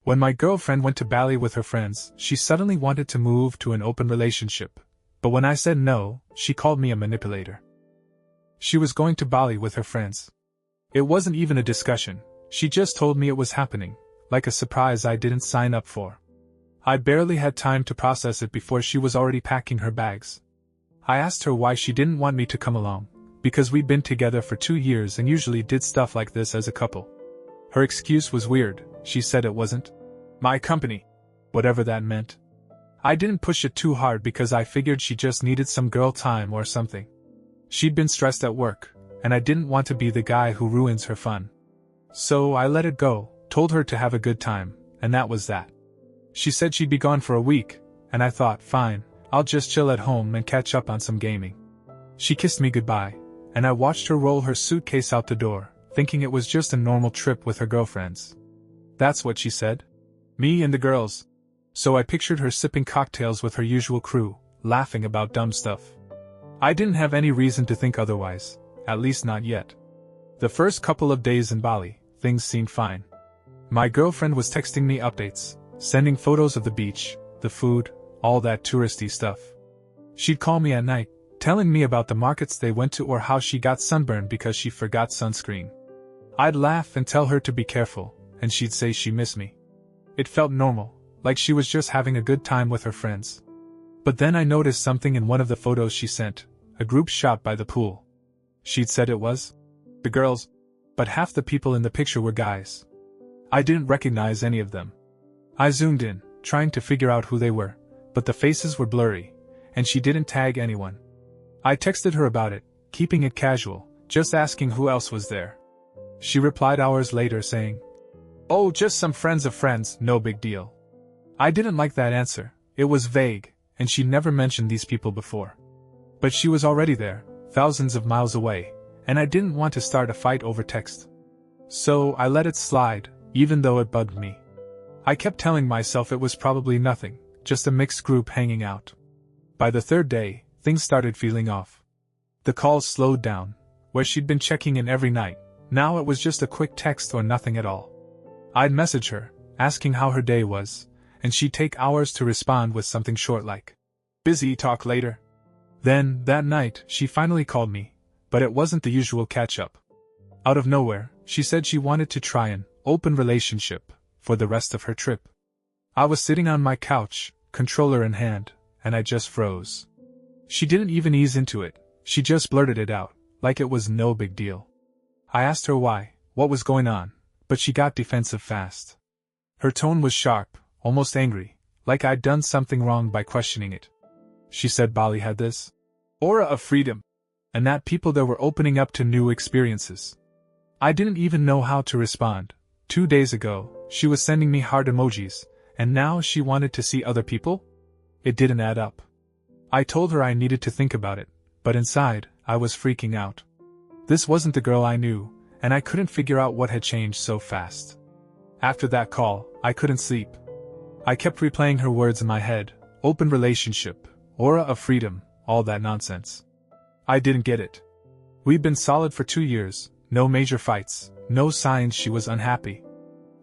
When my girlfriend went to Bally with her friends, she suddenly wanted to move to an open relationship. But when I said no, she called me a manipulator. She was going to Bali with her friends. It wasn't even a discussion, she just told me it was happening, like a surprise I didn't sign up for. I barely had time to process it before she was already packing her bags. I asked her why she didn't want me to come along, because we'd been together for 2 years and usually did stuff like this as a couple. Her excuse was weird, she said it wasn't my company, whatever that meant. I didn't push it too hard because I figured she just needed some girl time or something. She'd been stressed at work, and I didn't want to be the guy who ruins her fun. So I let it go, told her to have a good time, and that was that. She said she'd be gone for a week, and I thought, fine, I'll just chill at home and catch up on some gaming. She kissed me goodbye, and I watched her roll her suitcase out the door, thinking it was just a normal trip with her girlfriends. That's what she said. Me and the girls. So I pictured her sipping cocktails with her usual crew, laughing about dumb stuff. I didn't have any reason to think otherwise, at least not yet. The first couple of days in Bali, things seemed fine. My girlfriend was texting me updates, sending photos of the beach, the food, all that touristy stuff. She'd call me at night, telling me about the markets they went to or how she got sunburned because she forgot sunscreen. I'd laugh and tell her to be careful, and she'd say she missed me. It felt normal, like she was just having a good time with her friends. But then I noticed something in one of the photos she sent, a group shot by the pool. She'd said it was the girls, but half the people in the picture were guys. I didn't recognize any of them. I zoomed in, trying to figure out who they were, but the faces were blurry, and she didn't tag anyone. I texted her about it, keeping it casual, just asking who else was there. She replied hours later saying, "Oh, just some friends of friends, no big deal." I didn't like that answer, it was vague, and she never mentioned these people before. But she was already there, thousands of miles away, and I didn't want to start a fight over text. So I let it slide, even though it bugged me. I kept telling myself it was probably nothing, just a mixed group hanging out. By the third day, things started feeling off. The calls slowed down, where she'd been checking in every night, now it was just a quick text or nothing at all. I'd message her, asking how her day was, and she'd take hours to respond with something short like, "Busy, talk later." Then, that night, she finally called me, but it wasn't the usual catch-up. Out of nowhere, she said she wanted to try an open relationship for the rest of her trip. I was sitting on my couch, controller in hand, and I just froze. She didn't even ease into it, she just blurted it out, like it was no big deal. I asked her why, what was going on, but she got defensive fast. Her tone was sharp, almost angry, like I'd done something wrong by questioning it. She said Bali had this aura of freedom, and that people there were opening up to new experiences. I didn't even know how to respond. 2 days ago, she was sending me heart emojis, and now she wanted to see other people? It didn't add up. I told her I needed to think about it, but inside, I was freaking out. This wasn't the girl I knew, and I couldn't figure out what had changed so fast. After that call, I couldn't sleep. I kept replaying her words in my head, open relationship, aura of freedom, all that nonsense. I didn't get it. We'd been solid for 2 years, no major fights, no signs she was unhappy.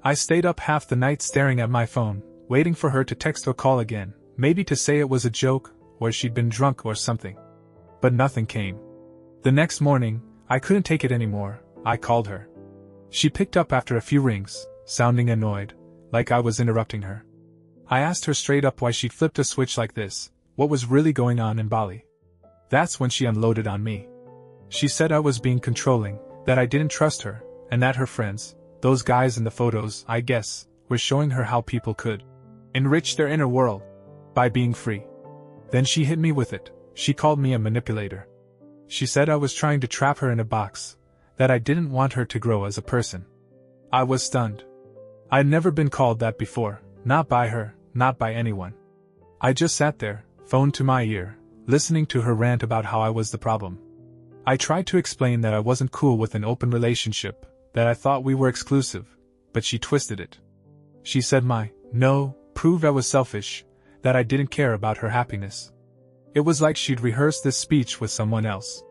I stayed up half the night staring at my phone, waiting for her to text or call again, maybe to say it was a joke, or she'd been drunk or something. But nothing came. The next morning, I couldn't take it anymore, I called her. She picked up after a few rings, sounding annoyed, like I was interrupting her. I asked her straight up why she'd flipped a switch like this, what was really going on in Bali. That's when she unloaded on me. She said I was being controlling, that I didn't trust her, and that her friends, those guys in the photos, I guess, were showing her how people could enrich their inner world by being free. Then she hit me with it, she called me a manipulator. She said I was trying to trap her in a box, that I didn't want her to grow as a person. I was stunned. I'd never been called that before, not by her, not by anyone. I just sat there, phone to my ear, listening to her rant about how I was the problem. I tried to explain that I wasn't cool with an open relationship, that I thought we were exclusive, but she twisted it. She said no, proved I was selfish, that I didn't care about her happiness. It was like she'd rehearsed this speech with someone else.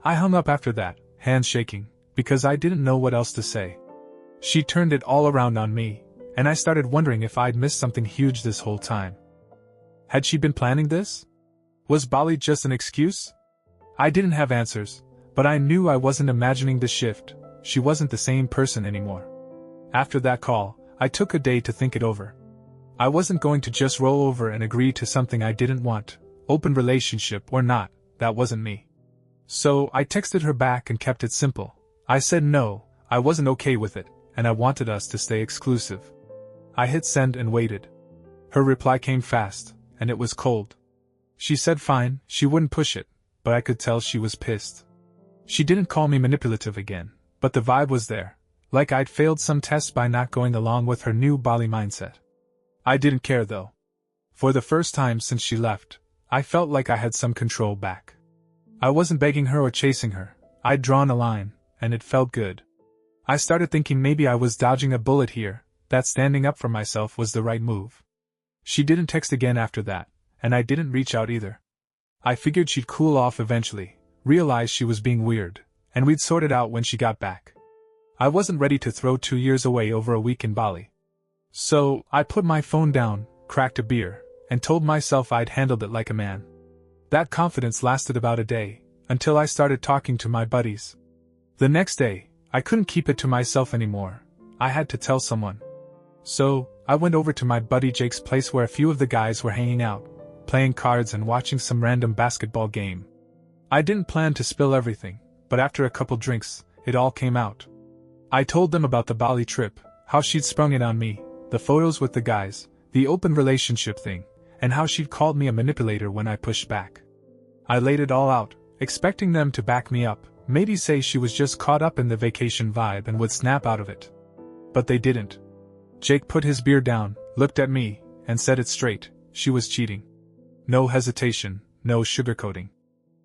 I hung up after that, hands shaking, because I didn't know what else to say. She turned it all around on me, and I started wondering if I'd missed something huge this whole time. Had she been planning this? Was Bally just an excuse? I didn't have answers, but I knew I wasn't imagining the shift. She wasn't the same person anymore. After that call, I took a day to think it over. I wasn't going to just roll over and agree to something I didn't want, open relationship or not, that wasn't me. So I texted her back and kept it simple. I said no, I wasn't okay with it, and I wanted us to stay exclusive. I hit send and waited. Her reply came fast, and it was cold. She said fine, she wouldn't push it, but I could tell she was pissed. She didn't call me manipulative again, but the vibe was there, like I'd failed some test by not going along with her new Bally mindset. I didn't care though. For the first time since she left, I felt like I had some control back. I wasn't begging her or chasing her, I'd drawn a line, and it felt good. I started thinking maybe I was dodging a bullet here, that standing up for myself was the right move. She didn't text again after that, and I didn't reach out either. I figured she'd cool off eventually, realize she was being weird, and we'd sort it out when she got back. I wasn't ready to throw 2 years away over a week in Bali. So, I put my phone down, cracked a beer, and told myself I'd handled it like a man. That confidence lasted about a day, until I started talking to my buddies. The next day, I couldn't keep it to myself anymore. I had to tell someone. So, I went over to my buddy Jake's place where a few of the guys were hanging out, playing cards and watching some random basketball game. I didn't plan to spill everything, but after a couple drinks, it all came out. I told them about the Bali trip, how she'd sprung it on me, the photos with the guys, the open relationship thing, and how she'd called me a manipulator when I pushed back. I laid it all out, expecting them to back me up, maybe say she was just caught up in the vacation vibe and would snap out of it. But they didn't. Jake put his beer down, looked at me, and said it straight, she was cheating. No hesitation, no sugarcoating.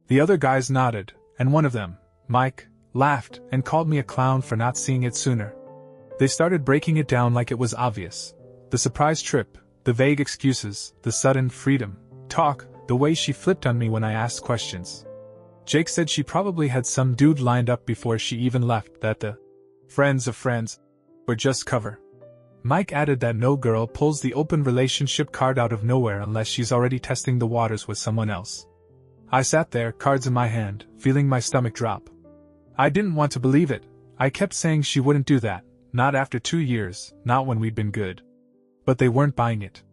The other guys nodded, and one of them, Mike, laughed and called me a clown for not seeing it sooner. They started breaking it down like it was obvious. The surprise trip, the vague excuses, the sudden freedom, talk, the way she flipped on me when I asked questions. Jake said she probably had some dude lined up before she even left, that the friends of friends were just cover. Mike added that no girl pulls the open relationship card out of nowhere unless she's already testing the waters with someone else. I sat there, cards in my hand, feeling my stomach drop. I didn't want to believe it. I kept saying she wouldn't do that, not after 2 years, not when we'd been good. But they weren't buying it.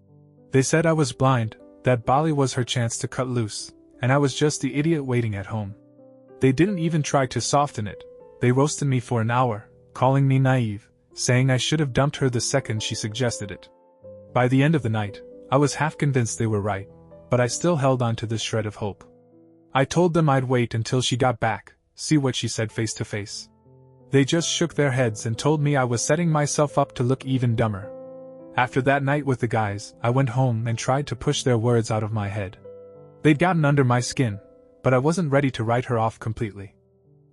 They said I was blind, that Bali was her chance to cut loose, and I was just the idiot waiting at home. They didn't even try to soften it. They roasted me for an hour, calling me naive, saying I should have dumped her the second she suggested it. By the end of the night, I was half convinced they were right, but I still held on to this shred of hope. I told them I'd wait until she got back, see what she said face to face. They just shook their heads and told me I was setting myself up to look even dumber. After that night with the guys, I went home and tried to push their words out of my head. They'd gotten under my skin, but I wasn't ready to write her off completely.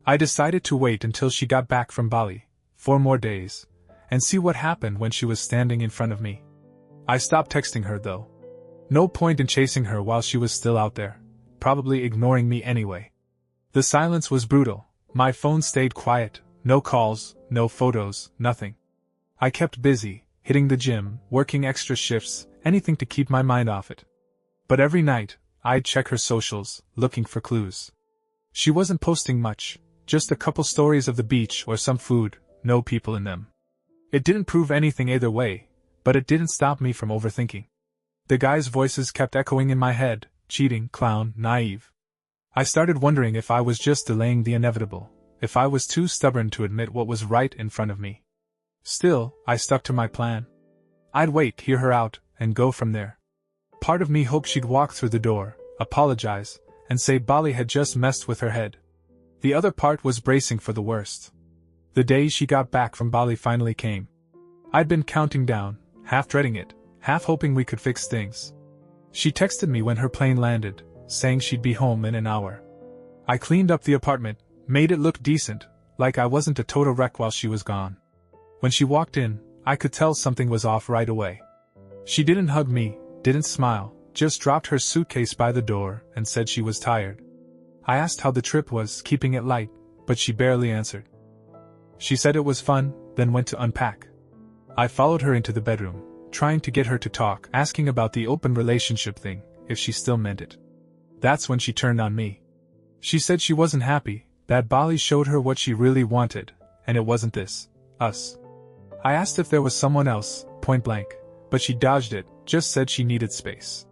I decided to wait until she got back from Bali, 4 more days, and see what happened when she was standing in front of me. I stopped texting her though. No point in chasing her while she was still out there, probably ignoring me anyway. The silence was brutal. My phone stayed quiet, no calls, no photos, nothing. I kept busy, hitting the gym, working extra shifts, anything to keep my mind off it. But every night, I'd check her socials, looking for clues. She wasn't posting much, just a couple stories of the beach or some food, no people in them. It didn't prove anything either way, but it didn't stop me from overthinking. The guys' voices kept echoing in my head, cheating, clown, naive. I started wondering if I was just delaying the inevitable, if I was too stubborn to admit what was right in front of me. Still, I stuck to my plan. I'd wait, hear her out, and go from there. Part of me hoped she'd walk through the door, apologize, and say Bali had just messed with her head. The other part was bracing for the worst. The day she got back from Bali finally came. I'd been counting down, half dreading it, half hoping we could fix things. She texted me when her plane landed, saying she'd be home in an hour. I cleaned up the apartment, made it look decent, like I wasn't a total wreck while she was gone. When she walked in, I could tell something was off right away. She didn't hug me, didn't smile, just dropped her suitcase by the door and said she was tired. I asked how the trip was, keeping it light, but she barely answered. She said it was fun, then went to unpack. I followed her into the bedroom, trying to get her to talk, asking about the open relationship thing, if she still meant it. That's when she turned on me. She said she wasn't happy, that Bally showed her what she really wanted, and it wasn't us. I asked if there was someone else, point blank, but she dodged it, just said she needed space.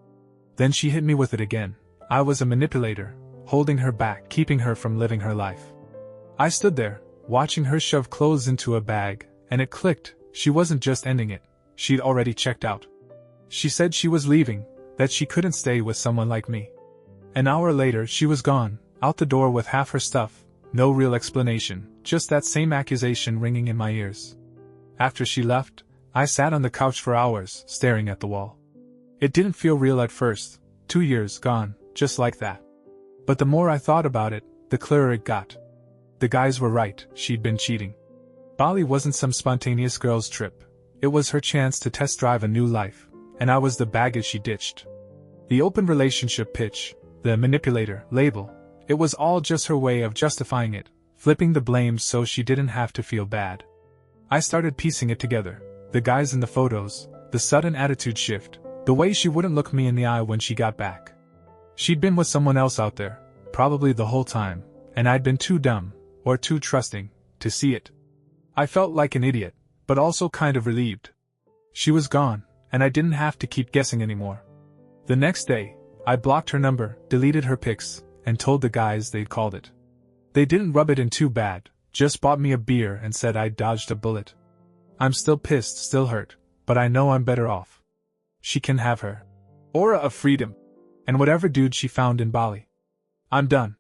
Then she hit me with it again. I was a manipulator, holding her back, keeping her from living her life. I stood there, watching her shove clothes into a bag, and it clicked, she wasn't just ending it, she'd already checked out. She said she was leaving, that she couldn't stay with someone like me. An hour later she was gone, out the door with half her stuff, no real explanation, just that same accusation ringing in my ears. After she left, I sat on the couch for hours, staring at the wall. It didn't feel real at first, 2 years gone, just like that. But the more I thought about it, the clearer it got. The guys were right, she'd been cheating. Bali wasn't some spontaneous girl's trip. It was her chance to test drive a new life, and I was the baggage she ditched. The open relationship pitch, the manipulator label, it was all just her way of justifying it, flipping the blame so she didn't have to feel bad. I started piecing it together, the guys in the photos, the sudden attitude shift, the way she wouldn't look me in the eye when she got back. She'd been with someone else out there, probably the whole time, and I'd been too dumb, or too trusting, to see it. I felt like an idiot, but also kind of relieved. She was gone, and I didn't have to keep guessing anymore. The next day, I blocked her number, deleted her pics, and told the guys they'd called it. They didn't rub it in too bad, just bought me a beer and said I'd dodged a bullet. I'm still pissed, still hurt, but I know I'm better off. She can have her aura of freedom, and whatever dude she found in Bali. I'm done.